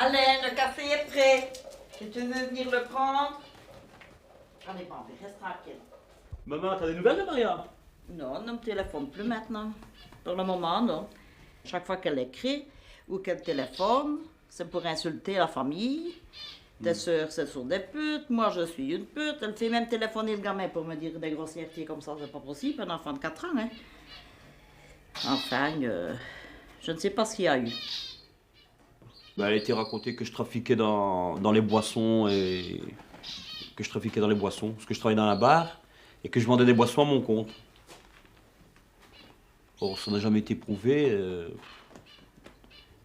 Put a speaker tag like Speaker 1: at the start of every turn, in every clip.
Speaker 1: Alain, le café est prêt. Si tu veux venir le prendre. J'en ai pas envie, reste tranquille.
Speaker 2: Maman, t'as des nouvelles de Maria?
Speaker 1: Non, elle ne me téléphone plus maintenant. Pour le moment, non. Chaque fois qu'elle écrit ou qu'elle téléphone, c'est pour insulter la famille. Tes sœurs, ce sont des putes. Moi, je suis une pute. Elle fait même téléphoner le gamin pour me dire des grossièretés comme ça. C'est pas possible, un enfant de 4 ans, hein. Enfin, je ne sais pas ce qu'il y a eu.
Speaker 2: Bah, elle a été racontée que je trafiquais dans les boissons et... que je trafiquais dans les boissons, parce que je travaillais dans la bar et que je vendais des boissons à mon compte. Bon, ça n'a jamais été prouvé.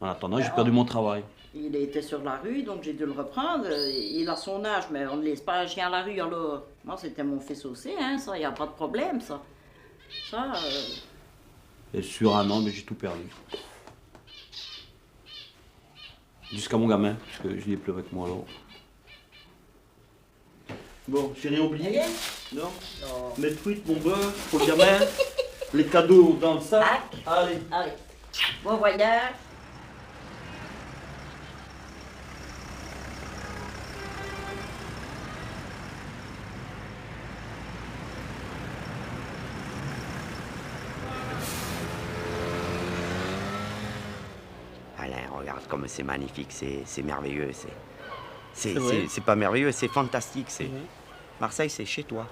Speaker 2: En attendant, j'ai perdu mon travail.
Speaker 1: Il était sur la rue, donc j'ai dû le reprendre. Il a son âge, mais on ne laisse pas un chien à la rue, alors. Moi, c'était mon fils aussi, hein, ça, il n'y a pas de problème, ça. Ça,
Speaker 2: Et sur un an, mais j'ai tout perdu. Jusqu'à mon gamin, parce que je l'ai plus avec moi alors. Bon, j'ai rien oublié? Non?
Speaker 1: Non.
Speaker 2: Mes trucs, mon beurre, pour le gamin, les cadeaux dans le sac. Allez.
Speaker 1: Allez. Bon voyage.
Speaker 3: Alain, regarde comme c'est magnifique, c'est merveilleux.
Speaker 2: vrai.
Speaker 3: C'est pas merveilleux, c'est fantastique. Marseille, c'est chez toi.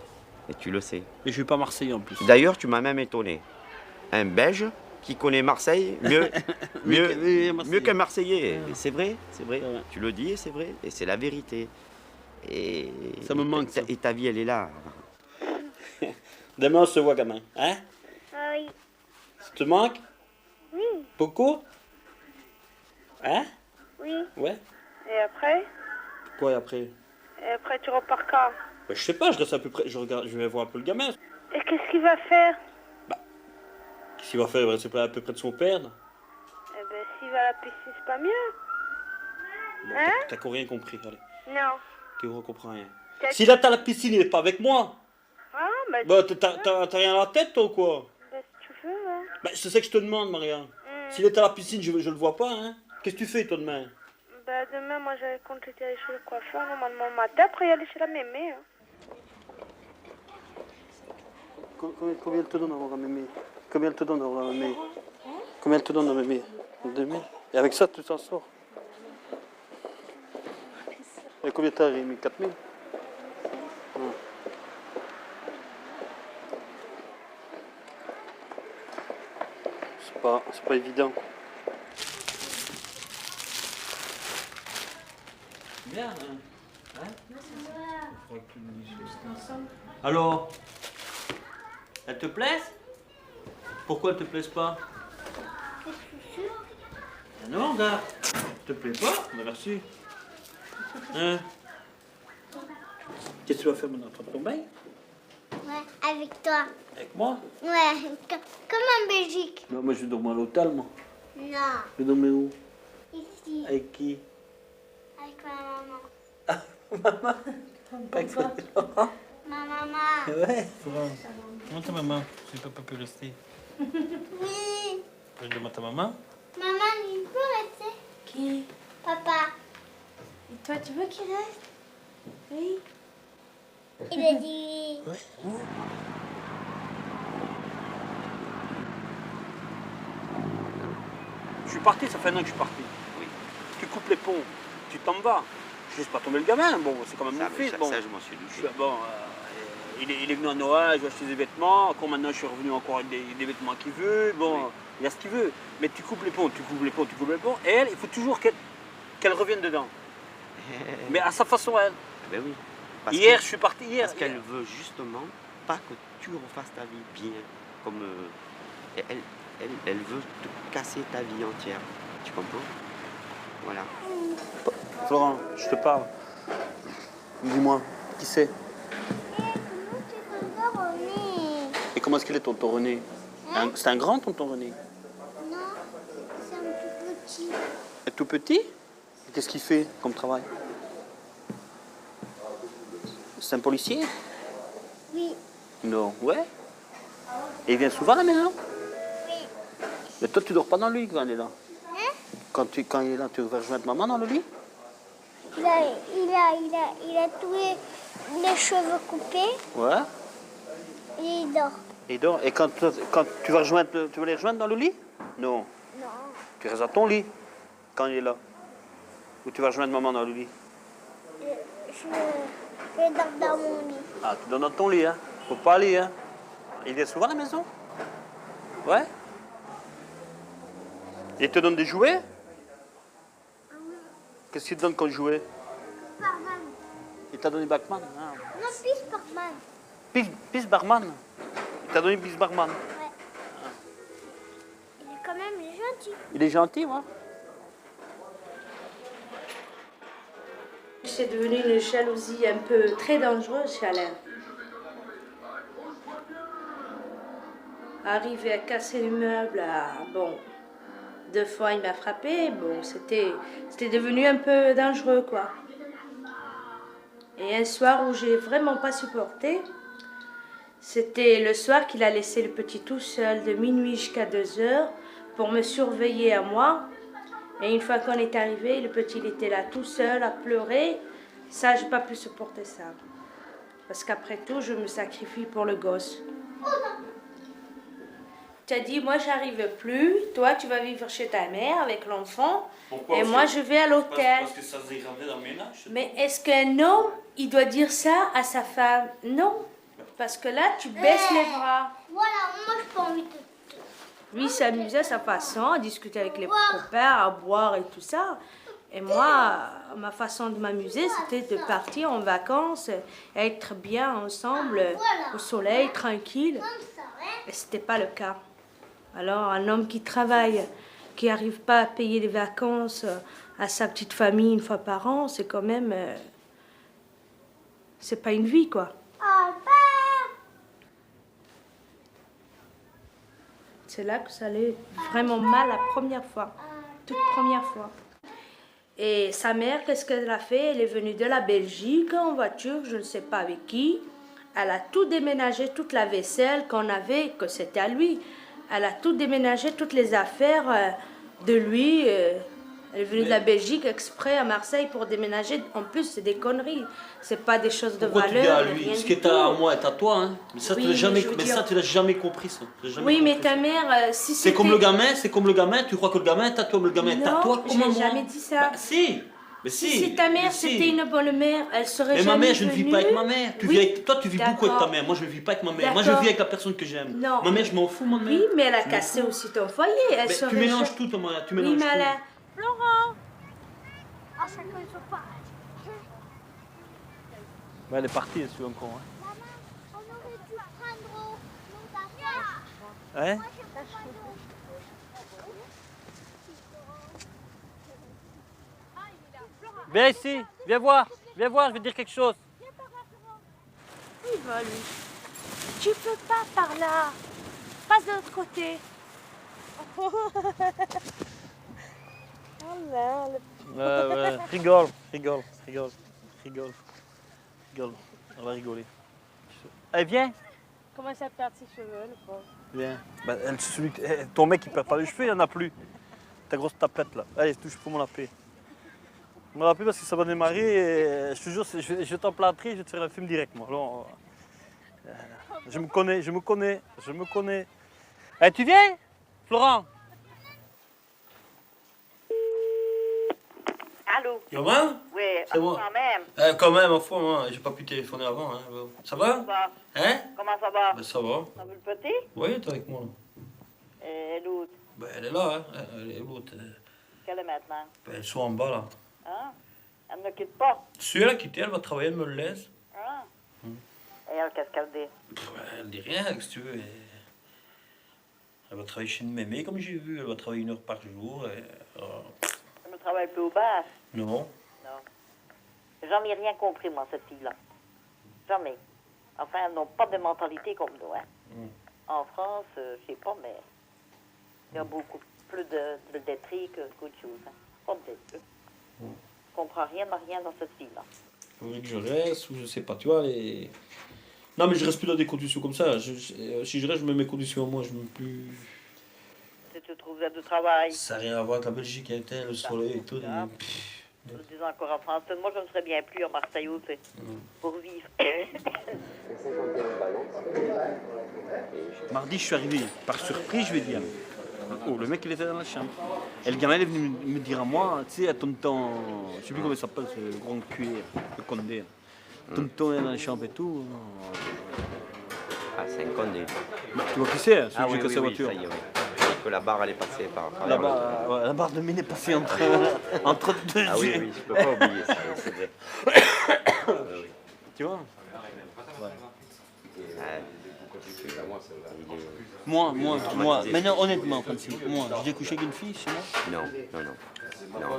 Speaker 3: Et tu le sais.
Speaker 2: Et je suis pas Marseillais en plus.
Speaker 3: D'ailleurs, tu m'as même étonné. Un Belge qui connaît Marseille mieux qu'un Marseillais. C'est vrai, c'est vrai.
Speaker 2: Ouais.
Speaker 3: Tu le dis et c'est vrai. Et c'est la vérité. Et
Speaker 2: Ça me manque, ça.
Speaker 3: Et ta vie, elle est là.
Speaker 2: Demain, on se voit, gamin. Hein?
Speaker 4: Oui.
Speaker 2: Ça te manque?
Speaker 4: Oui.
Speaker 2: Beaucoup? Hein?
Speaker 4: Oui.
Speaker 2: Ouais.
Speaker 4: Et après?
Speaker 2: Quoi après?
Speaker 4: Et après, tu repars quand?
Speaker 2: Bah, je sais pas, je reste à peu près. Je regarde, je vais voir un peu le gamin.
Speaker 4: Et qu'est-ce qu'il va faire?
Speaker 2: Qu'est-ce qu'il va faire? Il va rester à peu près de son père. Là.
Speaker 4: Eh ben, s'il va à la piscine, c'est pas mieux.
Speaker 2: Bon,
Speaker 4: Hein?
Speaker 2: t'as qu'au rien compris, allez.
Speaker 4: Non.
Speaker 2: Tu ne comprends rien.
Speaker 4: T'as-
Speaker 2: Si là t'as la piscine, il est pas avec moi.
Speaker 4: Ah, bah,
Speaker 2: Bah, t'as rien à la tête, toi, ou quoi?
Speaker 4: bah, si tu veux, hein.
Speaker 2: Bah, c'est ça que je te demande, Maria. S'il est à la piscine, je le vois pas, hein. Qu'est-ce que tu fais, toi, demain?
Speaker 4: Bah, demain, moi, j'avais compté aller chez le coiffeur, normalement, le matin, après y aller chez la mémé, hein.
Speaker 2: Combien elle te donne à mémé? Combien elle te donne à mémé? Combien elle te donne à mémé? 2000. Et avec ça, tu t'en sors? Et combien t'as, Rémi? 4000? C'est pas évident. Bien, hein? Alors, elles te plaisent? Pourquoi elles te plaisent pas? Ah non, regarde. Te plaît pas? Ben merci. Hein? Qu'est-ce que tu vas faire maintenant? Tu vas ton bain?
Speaker 5: Ouais, avec toi.
Speaker 2: Avec moi?
Speaker 5: Ouais, comme en Belgique.
Speaker 2: Non, moi je vais dormir à l'hôtel, moi.
Speaker 5: Non,
Speaker 2: Je vais dormir où?
Speaker 5: ici,
Speaker 2: Avec qui?
Speaker 5: avec ma maman.
Speaker 2: Pas avec toi.
Speaker 5: Ma maman.
Speaker 2: Ouais. Comment ta maman? Si papa peut rester.
Speaker 5: Oui.
Speaker 2: Je demande à ta maman.
Speaker 5: Maman, il peut rester.
Speaker 4: Qui?
Speaker 5: Papa.
Speaker 4: Et toi, tu veux qu'il reste? Oui.
Speaker 5: Il a dit oui.
Speaker 2: Je suis parti, ça fait un an que je suis parti. Oui. Tu coupes les ponts, tu t'en vas. Je laisse pas tomber le gamin. Bon, c'est quand même mon fils. Bon.
Speaker 3: Ça, je m'en suis douté.
Speaker 2: Bon, il est venu à Noël, je vais acheter des vêtements. Encore maintenant, je suis revenu encore avec des vêtements qu'il veut. Bon,
Speaker 3: Oui.
Speaker 2: il y a ce qu'il veut. Mais tu coupes les ponts, tu coupes les ponts, tu coupes les ponts. Et elle, il faut toujours qu'elle revienne dedans. Mais à sa façon, elle.
Speaker 3: Ben oui. Parce
Speaker 2: Hier,
Speaker 3: que-
Speaker 2: je suis parti hier.
Speaker 3: Parce qu'elle veut justement pas que tu refasses ta vie bien. Comme elle veut te casser ta vie entière. Tu comprends? Voilà.
Speaker 2: Florent, je te parle. Dis-moi, qui c'est?
Speaker 5: Comment tu t'endors au nez?
Speaker 2: Et comment est-ce qu'il est, tonton René? C'est un grand tonton René?
Speaker 5: Non, c'est un tout petit.
Speaker 2: Et tout petit? Qu'est-ce qu'il fait comme travail? C'est un policier?
Speaker 5: Oui,
Speaker 2: Non. Ouais? Et il vient souvent à la maison?
Speaker 5: oui.
Speaker 2: Mais toi, tu dors pas dans lui quand il est là?
Speaker 5: Hein?
Speaker 6: Quand il est là, tu vas rejoindre maman dans le lit?
Speaker 5: Il a tous les cheveux coupés
Speaker 6: Ouais.
Speaker 5: et il dort.
Speaker 6: Et donc, et quand tu vas les rejoindre dans le lit? Non.
Speaker 5: Non.
Speaker 6: Tu restes dans ton lit quand il est là. Ou tu vas rejoindre maman dans le lit?
Speaker 5: Je dors dans mon lit.
Speaker 6: Ah, tu dors dans ton lit, hein? Faut pas aller, hein? Il vient souvent à la maison? Ouais? Il te donne des jouets? Qu'est-ce qu'il te donne comme jouet?
Speaker 5: Barman.
Speaker 6: Il t'a donné Batman? Ah.
Speaker 5: Non, plus Barman.
Speaker 6: Pisse Barman? Il t'a donné Pisse Barman?
Speaker 5: Ouais. Il est quand même gentil.
Speaker 6: Il est gentil, moi.
Speaker 7: C'est devenu une jalousie un peu très dangereuse chez Alain. Arrivé à casser les meubles, bon, 2 fois il m'a frappé, bon, c'était devenu un peu dangereux, quoi. Et un soir où j'ai vraiment pas supporté, c'était le soir qu'il a laissé le petit tout seul de minuit jusqu'à 2 heures pour me surveiller à moi. Et une fois qu'on est arrivé, le petit il était là tout seul à pleurer. Ça, j'ai pas pu supporter ça. Parce qu'après tout, je me sacrifie pour le gosse. Tu as dit, moi, j'arrive plus. Toi, tu vas vivre chez ta mère avec l'enfant.
Speaker 2: Pourquoi?
Speaker 7: Et moi, je vais à l'hôtel.
Speaker 2: Parce que ça se dégradait dans le ménage.
Speaker 7: Mais est-ce qu'un homme, il doit dire ça à sa femme? Non. Parce que là, tu baisses les bras.
Speaker 5: Voilà, moi, je pas envie de...
Speaker 7: Lui, il s'amusait à sa façon, à discuter avec les copains, à boire et tout ça. Et moi, ma façon de m'amuser, c'était de partir en vacances, être bien ensemble, au soleil, tranquille. Et ce n'était pas le cas. Alors, un homme qui travaille, qui n'arrive pas à payer les vacances à sa petite famille 1 fois par an, c'est quand même... c'est pas une vie, quoi. C'est là que ça allait vraiment mal la première fois, toute première fois. Et sa mère, qu'est-ce qu'elle a fait? Elle est venue de la Belgique en voiture, je ne sais pas avec qui. Elle a tout déménagé, toute la vaisselle qu'on avait, que c'était à lui. Elle a tout déménagé, toutes les affaires de lui. Elle est venue de la Belgique exprès à Marseille pour déménager. En plus, c'est des conneries. C'est pas des choses de
Speaker 2: Pourquoi tu dis
Speaker 7: valeur.
Speaker 2: à lui? Ce qui est à moi est à toi, hein. Mais ça,
Speaker 7: Oui,
Speaker 2: tu l'as jamais,
Speaker 7: je veux
Speaker 2: mais
Speaker 7: dire-
Speaker 2: ça, tu l'as jamais compris, ça. Tu l'as jamais
Speaker 7: Oui, mais
Speaker 2: compris,
Speaker 7: ta
Speaker 2: ça.
Speaker 7: mère, si
Speaker 2: C'est comme
Speaker 7: c'était-
Speaker 2: le gamin, tu crois que le gamin est à toi, mais le gamin est à
Speaker 7: Non,
Speaker 2: toi,
Speaker 7: je
Speaker 2: comment
Speaker 7: n'ai
Speaker 2: moi?
Speaker 7: jamais dit ça.
Speaker 2: Bah, si, mais si.
Speaker 7: Si ta mère
Speaker 2: mais si.
Speaker 7: c'était une bonne mère, elle serait
Speaker 2: Mais
Speaker 7: jamais
Speaker 2: ma mère, je ne vis
Speaker 7: venue.
Speaker 2: pas avec ma mère. Tu
Speaker 7: Oui,
Speaker 2: vis avec... Toi, tu vis beaucoup avec ta
Speaker 7: d'accord.
Speaker 2: mère. Moi, je ne vis pas avec ma mère. Moi, je
Speaker 7: D'accord.
Speaker 2: vis avec la personne que j'aime.
Speaker 7: Non.
Speaker 2: Ma mère, je m'en fous, mon mère.
Speaker 7: Oui, mais elle a
Speaker 2: Je m'en
Speaker 7: cassé
Speaker 2: fous.
Speaker 7: aussi ton foyer. Elle
Speaker 2: Mais
Speaker 7: serait
Speaker 2: tu mélanges
Speaker 7: ja-
Speaker 2: tout, Thomas. Tu
Speaker 7: Oui,
Speaker 2: mélanges
Speaker 7: mais elle a...
Speaker 2: tout.
Speaker 7: Florent,
Speaker 5: À chacun son pas.
Speaker 6: Ouais, elle est partie, elle suit encore. Hein.
Speaker 5: Maman, on aurait dû prendre nos affaires.
Speaker 6: Hein?
Speaker 5: Moi, j'ai pas d'eau.
Speaker 6: Viens ici, viens voir, je vais te dire quelque chose.
Speaker 7: il va lui. Tu peux pas par là. Passe de l'autre côté. Oh là,
Speaker 6: Ouais, rigole. On va rigoler. Allez, viens.
Speaker 7: comment ça perd ses cheveux, le pauvre.
Speaker 6: Viens. Bah, ton mec, il perd pas les cheveux, il en a plus. Ta grosse tapette, là. Allez, touche pour mon lapin. Mon lapin, parce que ça va démarrer, et je te jure, je vais t'emplâtrer, je vais te faire un film direct, moi. Alors, je me connais. Allez, tu viens, Florent?
Speaker 8: Allô?
Speaker 2: Comment?
Speaker 8: Oui,
Speaker 2: C'est moi.
Speaker 8: quand même.
Speaker 2: Quand même, enfin, moi, j'ai pas pu téléphoner avant. Hein. Ça va?
Speaker 8: Bah,
Speaker 2: Hein?
Speaker 8: comment ça va?
Speaker 2: Ben, ça va.
Speaker 8: Ça va le petit?
Speaker 2: Oui, t'es avec moi.
Speaker 8: Et l'autre,
Speaker 2: Ben, elle est là, hein. Elle est l'autre.
Speaker 8: qu'elle est maintenant?
Speaker 2: Ben, elle soit en bas, là.
Speaker 8: Hein? Elle ne quitte pas.
Speaker 2: Si elle a quitté, elle va travailler, elle me le laisse.
Speaker 8: Hein? Et elle, qu'est-ce qu'elle dit?
Speaker 2: Elle dit rien, si tu veux. Elle va travailler chez une mémé, comme j'ai vu. Elle va travailler 1 heure par jour.
Speaker 8: Elle ne travaille plus au bar?
Speaker 2: Non.
Speaker 8: Non. J'en ai rien compris, moi, cette fille-là. Jamais. Enfin, elles n'ont pas de mentalité comme nous, hein. En France, je sais pas, mais il y a beaucoup plus de détruits qu'autre chose. Hein. Pas de détruits. Je comprends rien dans cette fille-là.
Speaker 2: Il faudrait que je reste, ou je sais pas, tu vois. Non, mais je reste plus dans des conditions comme ça. Si je reste, je mets mes conditions à moi, je ne veux plus.
Speaker 8: Si tu trouvais de travail.
Speaker 6: Ça n'a rien à voir avec la Belgique, le soleil et tout.
Speaker 8: Ah. Je le disais encore en France. Moi, je ne serais bien plus en Marseille, tu sais, pour vivre.
Speaker 6: Mardi, je suis arrivé, par surprise, je vais dire. Oh, le mec, il était dans la chambre. Et le gamin, il est venu me dire à moi, tu sais, à tonton, je ne sais plus comment il s'appelle, c'est le grand cuir, le condé. Tonton est dans la chambre et tout.
Speaker 3: Ah, c'est un condé.
Speaker 6: Tu vois qui c'est, celui
Speaker 3: Ah
Speaker 6: que j'ai
Speaker 3: oui,
Speaker 6: cassé la voiture.
Speaker 3: ça y est, oui. Que la barre, elle est passée par
Speaker 6: La
Speaker 3: travers le-
Speaker 6: barre, la barre de mine est passée entre deux.
Speaker 3: Ah oui, oui, je peux pas oublier ça, oui, c'est vrai.
Speaker 6: Tu vois
Speaker 3: Ah,
Speaker 6: Moi, maintenant honnêtement, Francis, moi, j'ai couché avec une fille chez moi.
Speaker 3: non,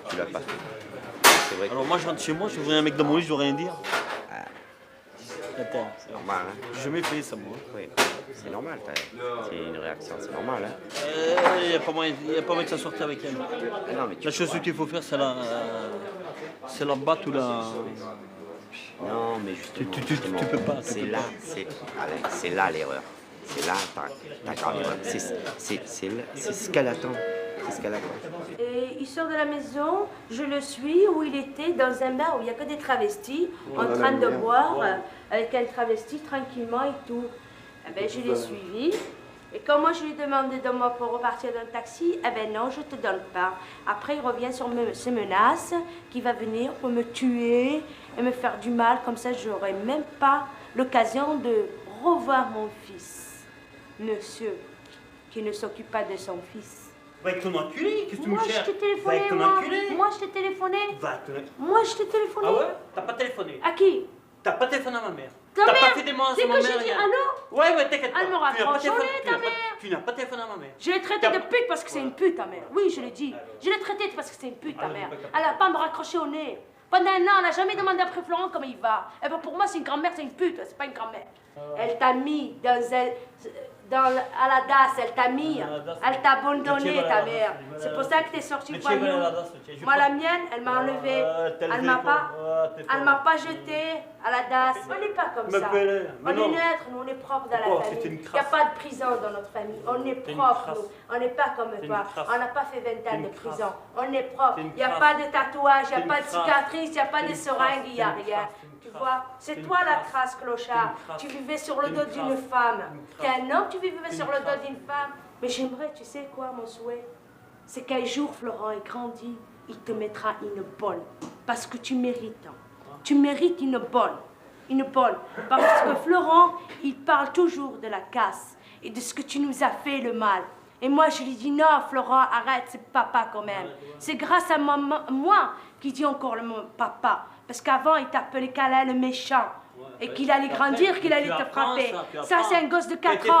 Speaker 3: tu l'as pas fait. C'est vrai que
Speaker 6: Alors moi, je rentre chez moi, je vois un mec dans mon lit, je dois rien dire. Attends,
Speaker 3: c'est normal, hein.
Speaker 6: j'ai jamais fait ça, moi.
Speaker 3: Oui, c'est normal, c'est une réaction, c'est normal, hein.
Speaker 6: Il n'y a pas moyen de s'en sortir avec elle.
Speaker 3: Non, mais
Speaker 6: La chose qu'il faut faire, c'est la battre ou la...
Speaker 3: Non, mais justement,
Speaker 6: tu peux pas.
Speaker 3: c'est là l'erreur. C'est là ta grave erreur. C'est ce qu'elle attend. C'est ce qu'elle attend.
Speaker 7: Et il sort de la maison, je le suis où il était dans un bar où il n'y a que des travestis en train de boire avec un travesti tranquillement et tout. Eh ben, je l'ai suivi. Et quand moi je lui ai demandé de moi pour repartir dans le taxi, eh ben non, je te donne pas. Après il revient sur ses menaces, qu'il va venir pour me tuer et me faire du mal. Comme ça, je n'aurai même pas l'occasion de revoir mon fils. Monsieur, qui ne s'occupe pas de son fils.
Speaker 6: Va avec ton enculé, qu'est-ce que tu me
Speaker 7: Moi je
Speaker 6: cherches?
Speaker 7: t'ai téléphoné,
Speaker 6: Va avec ton
Speaker 7: moi.
Speaker 6: enculé.
Speaker 7: Moi je t'ai téléphoné.
Speaker 6: Va avec ton...
Speaker 7: Moi je t'ai téléphoné.
Speaker 6: Ah ouais? T'as pas téléphoné?
Speaker 7: À qui?
Speaker 6: T'as pas téléphoné à ma mère?
Speaker 7: Ta
Speaker 6: T'as
Speaker 7: mère?
Speaker 6: pas fait des mentions
Speaker 7: C'est
Speaker 6: à ma
Speaker 7: que
Speaker 6: mère?
Speaker 7: j'ai dit
Speaker 6: rien.
Speaker 7: allô?
Speaker 6: Ouais, t'inquiète pas.
Speaker 7: Elle me
Speaker 6: Tu n'as pas
Speaker 7: raccroche au
Speaker 6: téléphoné-
Speaker 7: nez,
Speaker 6: tu
Speaker 7: ta
Speaker 6: n'as pas-
Speaker 7: mère.
Speaker 6: Tu n'as pas téléphoné à ma mère.
Speaker 7: Je l'ai traitée de pute parce que c'est une pute, ta mère. Oui, je l'ai dit. Je l'ai traitée parce que c'est une pute, ta mère. Elle n'a pas à me raccrocher au nez. Pendant un an, elle n'a jamais demandé après Florent comment il va. Et ben pour moi, c'est une grand-mère, c'est une pute, c'est pas une grand-mère. Elle t'a mis à la DAS, elle t'a mis. Elle t'a abandonné, ta mère. C'est pour ça que t'es sorti voyou. Moi, la mienne, elle m'a enlevé. Elle m'a pas jeté à la DAS. On n'est pas comme ça. On est neutre, nous, on est propre dans la famille. Il n'y a pas de prison dans notre famille. On est propre, nous. On n'est pas comme toi. On n'a pas fait 20 ans de prison. On est propre. Il n'y a pas de tatouage, il n'y a pas de cicatrice, il n'y a pas de seringue, il n'y a rien. Tu vois, c'est toi la crasse, clochard. Tu vivais sur le dos d'une femme. T'es un homme, tu vivais sur le dos d'une femme. Mais j'aimerais, tu sais quoi, mon souhait? C'est qu'un jour, Florent est grandi, il te mettra une bonne. Parce que tu mérites. Hein. Tu mérites une bonne. Une bonne. Parce que Florent, il parle toujours de la casse et de ce que tu nous as fait le mal. Et moi, je lui dis non, Florent, arrête, c'est papa quand même. C'est grâce à moi qu'il dit encore le mot papa. Parce qu'avant, il t'appelait Calais le méchant. Et qu'il allait grandir, qu'il allait te frapper. Ça, c'est un gosse de 4 ans.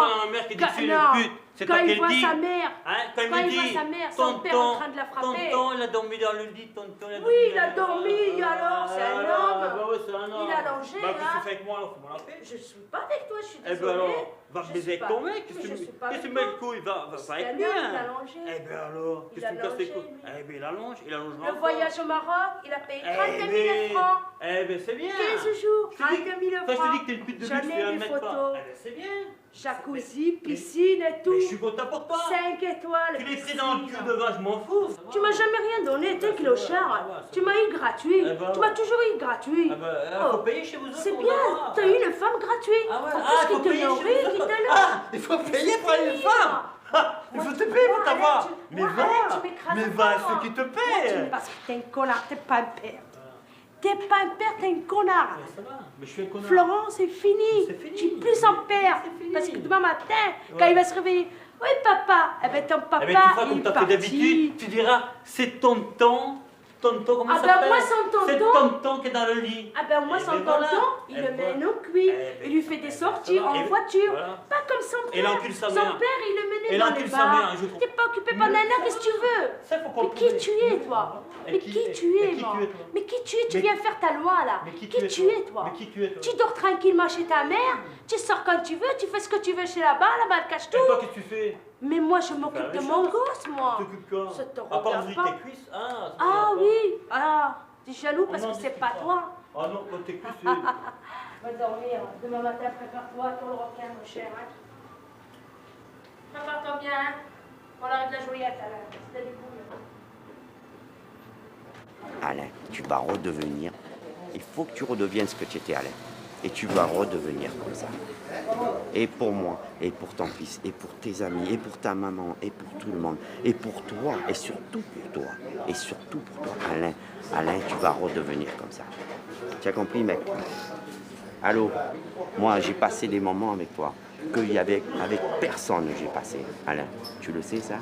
Speaker 7: Quand il voit sa mère, quand il voit sa mère, son père en train de la frapper.
Speaker 6: Tonton, il a dormi dans le lit, tonton.
Speaker 7: Oui, il a dormi, alors, c'est un homme. Il a longé,
Speaker 6: bah, qu'est-ce que tu
Speaker 7: là.
Speaker 6: fais avec moi, alors, faut m'en rappeler.
Speaker 7: Je suis pas avec toi, je suis
Speaker 6: Eh ben
Speaker 7: désolée.
Speaker 6: alors, va
Speaker 7: Je
Speaker 6: baiser
Speaker 7: suis
Speaker 6: avec ton
Speaker 7: pas-
Speaker 6: mec,
Speaker 7: mais
Speaker 6: qu'est-ce
Speaker 7: je
Speaker 6: que
Speaker 7: suis
Speaker 6: tu
Speaker 7: pas
Speaker 6: me
Speaker 7: avec
Speaker 6: casses
Speaker 7: toi.
Speaker 6: les couilles, va
Speaker 7: C'est
Speaker 6: avec
Speaker 7: un
Speaker 6: lui,
Speaker 7: homme,
Speaker 6: hein.
Speaker 7: il a longé.
Speaker 6: Eh ben alors,
Speaker 7: Il
Speaker 6: qu'est-ce que tu me
Speaker 7: a
Speaker 6: casses les
Speaker 7: longé,
Speaker 6: couilles?
Speaker 7: lui.
Speaker 6: Eh ben il allonge
Speaker 7: Le voyage au Maroc, il a payé 32 000 francs.
Speaker 6: Eh ben c'est bien.
Speaker 7: 15 jours,
Speaker 6: Je te dis-
Speaker 7: 32 000
Speaker 6: Quand je te
Speaker 7: francs.
Speaker 6: dis que t'es une pute de
Speaker 7: J'en
Speaker 6: luxe, tu
Speaker 7: ai
Speaker 6: vas
Speaker 7: des
Speaker 6: me mettre pas.
Speaker 7: photos.
Speaker 6: Eh ben c'est bien.
Speaker 7: Jacuzzi, piscine et tout.
Speaker 6: Mais je suis content pour toi.
Speaker 7: 5 étoiles.
Speaker 6: Tu l'es pris dans le cul devant, je m'en fous.
Speaker 7: Tu m'as jamais rien donné, t'es clochard. Tu m'as eu gratuit.
Speaker 6: Eh ben,
Speaker 7: Tu m'as toujours eu gratuit.
Speaker 6: Ah ben,
Speaker 7: Oh.
Speaker 6: faut payer chez vous autres.
Speaker 7: C'est
Speaker 6: on
Speaker 7: bien,
Speaker 6: verra.
Speaker 7: t'as eu une femme gratuite.
Speaker 6: Ah ouais,
Speaker 7: En
Speaker 6: ah,
Speaker 7: plus,
Speaker 6: faut
Speaker 7: qui te
Speaker 6: payer chez
Speaker 7: nourrit,
Speaker 6: vous
Speaker 7: qui
Speaker 6: autres.
Speaker 7: te
Speaker 6: Ah, il faut payer pour une femme. Ah, il faut te payer pour t'avoir. Mais va, mais va à ceux qui te paient.
Speaker 7: Parce que t'es un connard, t'es pas un père. T'es pas un père, t'es un connard.
Speaker 6: Ça va, mais je suis un connard.
Speaker 7: Florent, c'est fini.
Speaker 6: C'est fini.
Speaker 7: Tu es plus son père.
Speaker 6: fini.
Speaker 7: Parce que demain matin, quand il va se réveiller, oui papa, eh ben ton papa,
Speaker 6: Eh ben, tu feras
Speaker 7: il
Speaker 6: comme
Speaker 7: est
Speaker 6: t'as fait
Speaker 7: parti.
Speaker 6: d'habitude, tu diras c'est tonton, comment
Speaker 7: Ah
Speaker 6: ça
Speaker 7: ben,
Speaker 6: s'appelle?
Speaker 7: moi, son tonton.
Speaker 6: C'est tonton qui est dans le lit.
Speaker 7: Ah ben moi
Speaker 6: Eh
Speaker 7: son
Speaker 6: ben, voilà.
Speaker 7: tonton, il
Speaker 6: Eh
Speaker 7: le
Speaker 6: ben,
Speaker 7: mène au cuit,
Speaker 6: eh ben,
Speaker 7: il lui fait des sorties
Speaker 6: voilà.
Speaker 7: en
Speaker 6: Et
Speaker 7: voiture,
Speaker 6: voilà.
Speaker 7: pas comme son
Speaker 6: Et
Speaker 7: père.
Speaker 6: l'encule sa
Speaker 7: Son
Speaker 6: mère.
Speaker 7: père il le menait
Speaker 6: Et
Speaker 7: dans les
Speaker 6: l'encule sa
Speaker 7: bars.
Speaker 6: mère, je trouve.
Speaker 7: T'es pas occupé par Nana, qu'est-ce que tu veux?
Speaker 6: Ça, faut qu'on
Speaker 7: Mais qui
Speaker 6: le
Speaker 7: tu es toi?
Speaker 6: Et
Speaker 7: Mais
Speaker 6: qui-
Speaker 7: qui
Speaker 6: et-
Speaker 7: tu
Speaker 6: et
Speaker 7: es
Speaker 6: qui
Speaker 7: moi?
Speaker 6: tu es, toi?
Speaker 7: Mais qui tu es? Tu
Speaker 6: Mais-
Speaker 7: viens faire ta loi là.
Speaker 6: Mais qui
Speaker 7: tu
Speaker 6: tu es, toi?
Speaker 7: toi?
Speaker 6: Mais qui tu es, toi?
Speaker 7: Tu dors tranquillement chez ta mère, tu sors quand tu veux, tu fais ce que tu veux chez là-bas elle cache
Speaker 6: Et
Speaker 7: tout.
Speaker 6: toi, qu'est-ce que tu fais?
Speaker 7: Mais moi je m'occupe de
Speaker 6: la
Speaker 7: mon
Speaker 6: chose.
Speaker 7: gosse moi.
Speaker 6: Tu t'occupes quoi?
Speaker 7: Ça te
Speaker 6: À part
Speaker 7: regarde
Speaker 6: ouvrir
Speaker 7: pas.
Speaker 6: tes cuisses? Ah, ça te
Speaker 7: Ah
Speaker 6: regarde pas.
Speaker 7: oui, ah, t'es jaloux parce
Speaker 6: On en
Speaker 7: que c'est
Speaker 6: discute
Speaker 7: pas toi.
Speaker 6: Ah non, quand tes cuisses,
Speaker 7: Va dormir. Demain matin, prépare-toi, ton requin, mon cher. Hein. Prépare-toi bien. Hein. On arrête la joyette, Alain. C'était du bouillon.
Speaker 3: Alain, tu vas redevenir. Il faut que tu redeviennes ce que tu étais, Alain. Et tu vas redevenir comme ça. Et pour moi, et pour ton fils, et pour tes amis, et pour ta maman, et pour tout le monde. Et pour toi, et surtout pour toi. Et surtout pour toi, Alain. Alain, tu vas redevenir comme ça. Tu as compris, mec? Allô? Moi, j'ai passé des moments avec toi que avec personne j'ai passé. Alain, tu le sais, ça?